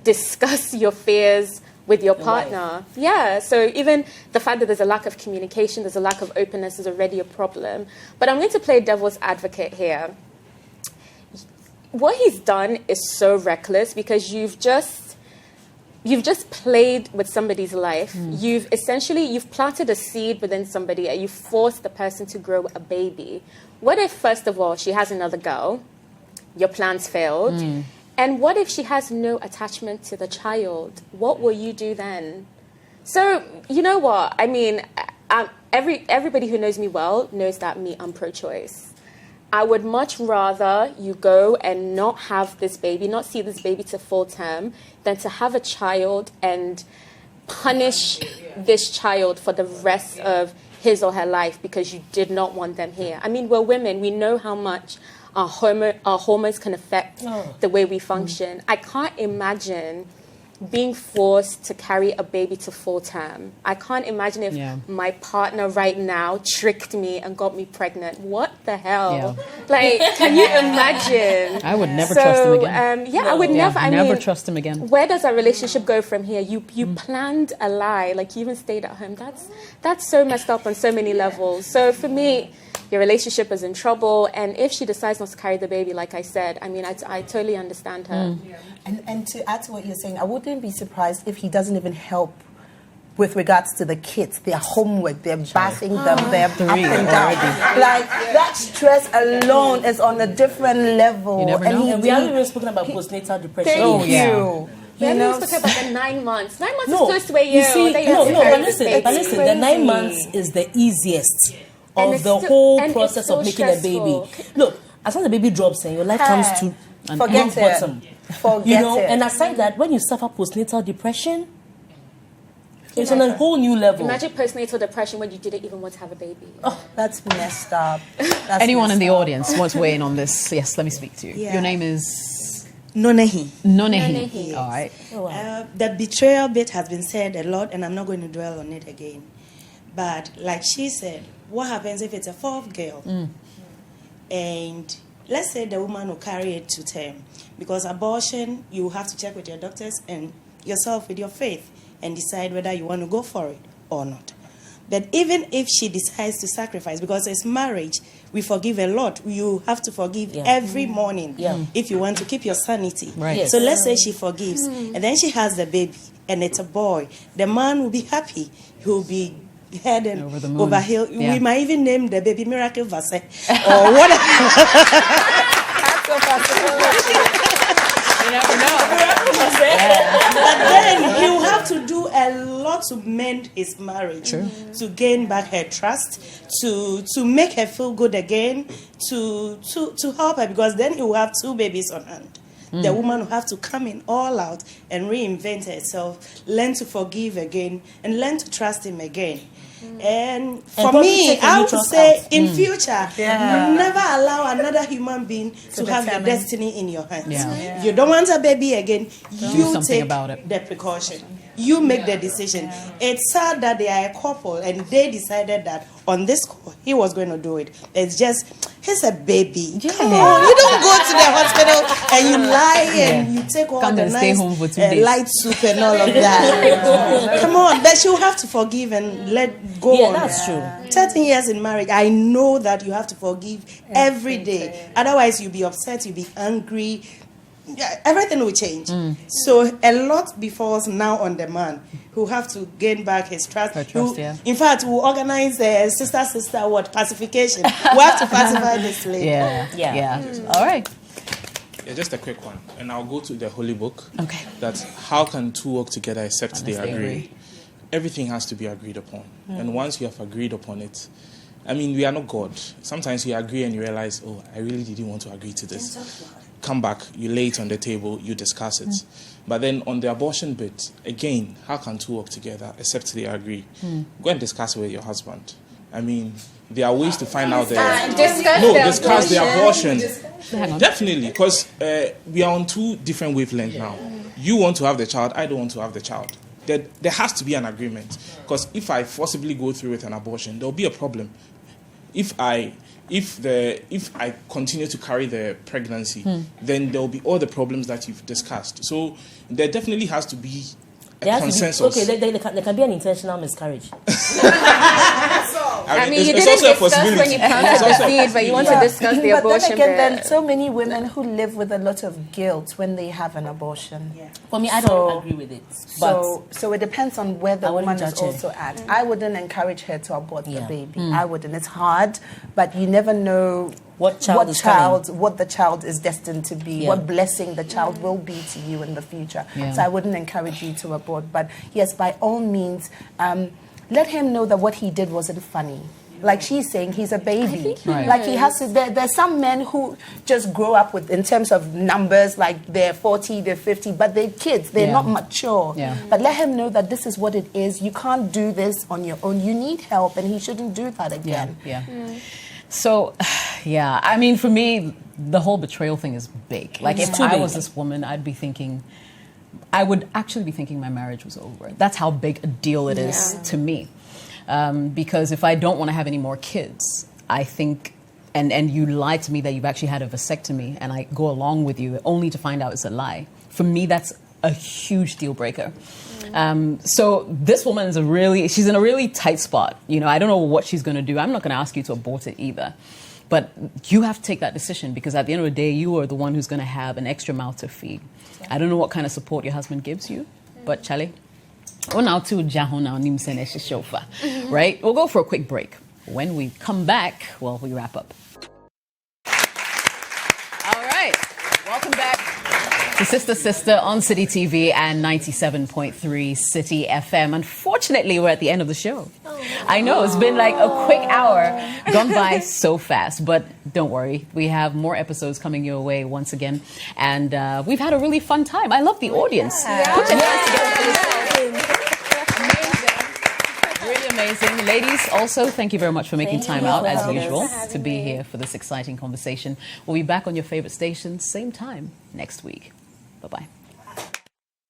discuss your fears with your partner. Yeah, so even the fact that there's a lack of communication, there's a lack of openness is already a problem. But I'm going to play devil's advocate here. What he's done is so reckless because you've just played with somebody's life. You've planted a seed within somebody and you've forced the person to grow a baby. What if, first of all, she has another girl, your plans failed, and what if she has no attachment to the child? What will you do then? So, you know what? I mean, everybody who knows me well knows that I'm pro-choice. I would much rather you go and not have this baby, not see this baby to full term, than to have a child and punish this child for the rest of his or her life because you did not want them here. I mean, we're women. We know how much our hormones can affect the way we function. I can't imagine being forced to carry a baby to full term. I can't imagine if my partner right now tricked me and got me pregnant. What the hell? Yeah. Like, can you imagine? I would never trust him again. I would never. I never mean, trust him again. Where does our relationship go from here? You planned a lie. Like, you even stayed at home. That's so messed up on so many levels. So for me, your relationship is in trouble, and if she decides not to carry the baby, like I said, I mean, I totally understand her. And to add to what you're saying, I wouldn't be surprised if he doesn't even help with regards to the kids, their homework, they're bathing them, they're up and down. Like, that stress alone is on a different level. You never know. And we haven't even spoken about postnatal depression. Thank you. We haven't even spoken about the 9 months. 9 months is close to a year. But listen, the 9 months is the easiest of the whole process of making a baby. Look, as soon as the baby drops and your life comes to an rock bottom, and aside that, when you suffer postnatal depression, it's on a whole new level. Imagine postnatal depression when you didn't even want to have a baby. Oh, that's messed up. Anyone in the audience wants to weigh in on this? Yes, let me speak to you. Yeah. Your name is? Nonehi. Nonehi. All right. Oh, wow. The betrayal bit has been said a lot, and I'm not going to dwell on it again. But like she said, what happens if it's a fourth girl? And let's say the woman will carry it to term. Because abortion, you have to check with your doctors and yourself with your faith and decide whether you want to go for it or not. But even if she decides to sacrifice, because it's marriage, we forgive a lot. You have to forgive every morning if you want to keep your sanity. Right. Yes. So let's say she forgives, and then she has the baby, and it's a boy. The man will be happy. He will be head and over hill. We might even name the baby Miracle Vase or whatever. That's so possible. You never know. But then he will have to do a lot to mend his marriage, to gain back her trust, to make her feel good again, to help her, because then he will have 2 babies on hand. The woman will have to come in all out and reinvent herself, learn to forgive again, and learn to trust him again. And for me, I would say in future, never allow another human being to have your destiny in your hands. You don't want a baby again, you take the precaution. You make the decision. It's sad that they are a couple and they decided that on this call he was going to do it. It's just, he's a baby. Come on, you don't go to the hospital and you lie and you take all the nice light soup and all of that. Come on, but you have to forgive and let go. Yeah, that's true. 13 years in marriage, I know that you have to forgive every day. Otherwise, you'll be upset, you'll be angry. Yeah, everything will change. So a lot befalls now on the man who have to gain back his trust. In fact, we'll organize a sister pacification. We have to pacify the slave. All right. Yeah, just a quick one, and I'll go to the Holy Book. Okay. That how can two work together except they agree? Everything has to be agreed upon, and once you have agreed upon it, I mean, we are not God. Sometimes you agree and you realize, oh, I really didn't want to agree to this. Come back, you lay it on the table, you discuss it. But then on the abortion bit, again, how can two work together except they agree? Go and discuss it with your husband. I mean, there are ways to find out discuss the abortion. Definitely, because we are on two different wavelengths now. You want to have the child, I don't want to have the child. There has to be an agreement. Because if I forcibly go through with an abortion, there will be a problem. If I continue to carry the pregnancy, then there will be all the problems that you've discussed. So there definitely has to be a consensus. There can be an intentional miscarriage. I mean, you didn't discuss when you planted the seed, but you want to discuss the abortion. But then again, then so many women who live with a lot of guilt when they have an abortion. For me, I don't agree with it. So it depends on where the woman is also at. I wouldn't encourage her to abort the baby. I wouldn't. It's hard, but you never know what the child is destined to be, what blessing the child will be to you in the future. So I wouldn't encourage you to abort. But yes, by all means, let him know that what he did wasn't funny. Like she's saying, he's a baby. Like he has to. There's some men who just grow up with, in terms of numbers, like they're 40, they're 50, but they're kids. They're not mature. But let him know that this is what it is. You can't do this on your own. You need help, and he shouldn't do that again. So, I mean, for me, the whole betrayal thing is big. Like, if I was this woman, I would actually be thinking my marriage was over. That's how big a deal it is to me. Because if I don't want to have any more kids, I think, and you lie to me that you've actually had a vasectomy, and I go along with you only to find out it's a lie. For me, that's a huge deal breaker. So this woman is she's in a really tight spot. You know, I don't know what she's going to do. I'm not going to ask you to abort it either. But you have to take that decision, because at the end of the day, you are the one who's going to have an extra mouth to feed. I don't know what kind of support your husband gives you, but Charlie, right? We'll go for a quick break. When we come back, we wrap up. All right. Welcome back to Sister on Citi TV and 97.3 Citi FM. Unfortunately, we're at the end of the show. I know, it's been like a quick hour, gone by so fast, but don't worry. We have more episodes coming your way once again, and we've had a really fun time. I love the audience. Put your hands together for yourselves. Really amazing. Ladies, also, thank you very much for making time out, as usual, to be here for this exciting conversation. We'll be back on your favorite station, same time next week. Bye-bye.